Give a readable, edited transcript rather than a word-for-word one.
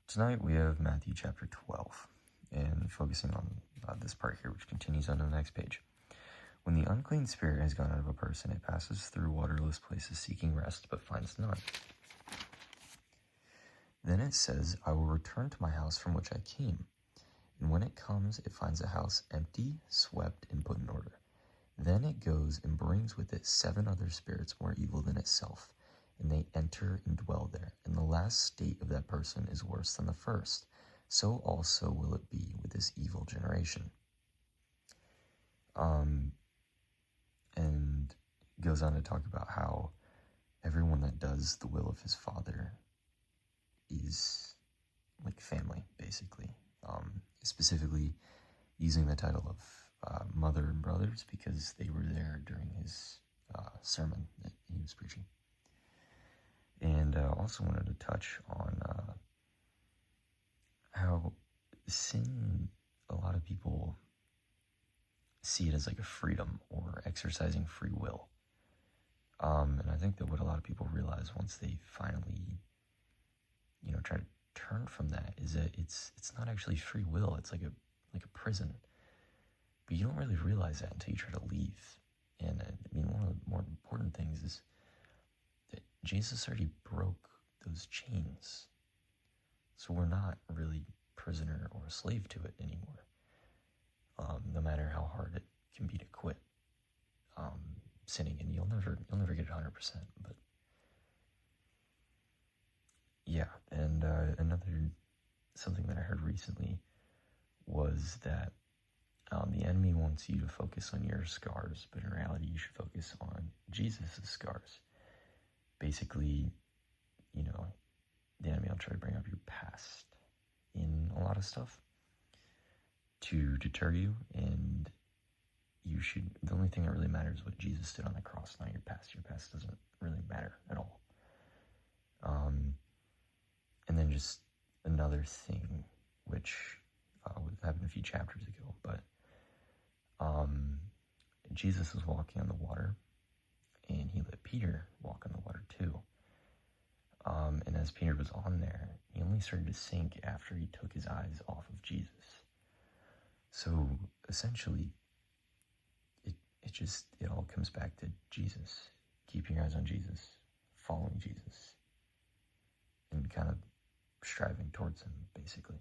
Tonight we have Matthew chapter 12, and focusing on this part here, which continues on the next page. When the unclean spirit has gone out of a person, it passes through waterless places seeking rest, but finds none. Then it says, I will return to my house from which I came. And when it comes, it finds a house empty, swept, and put in order. Then it goes and brings with it 7 other spirits more evil than itself, and they enter and dwell there. And the last state of that person is worse than the first. So also will it be with this evil generation. And goes on to talk about how everyone that does the will of his Father is like family, basically. Specifically using the title of Mother and Brothers because they were there during his sermon that he was preaching. And also wanted to touch on how sin, a lot of people see it as like a freedom or exercising free will. And I think that what a lot of people realize once they finally, try to turn from that is that it's not actually free will. It's like a prison. But you don't really realize that until you try to leave. And one of the more important things is that Jesus already broke those chains. So we're not really prisoner or a slave to it anymore. No matter how hard it can be to quit sinning, and you'll never get it 100%. But yeah, and something that I heard recently was that the enemy wants you to focus on your scars, but in reality, you should focus on Jesus' scars. Basically, the enemy will try to bring up your past in a lot of stuff to deter you, and the only thing that really matters is what Jesus did on the cross, not your past. Your past doesn't really matter at all. And then just another thing, which happened a few chapters ago, but Jesus was walking on the water, and he let Peter walk on the water too. And as Peter was on there, he only started to sink after he took his eyes off of Jesus. So essentially, it all comes back to Jesus. Keeping your eyes on Jesus, following Jesus, and kind of striving towards him, basically.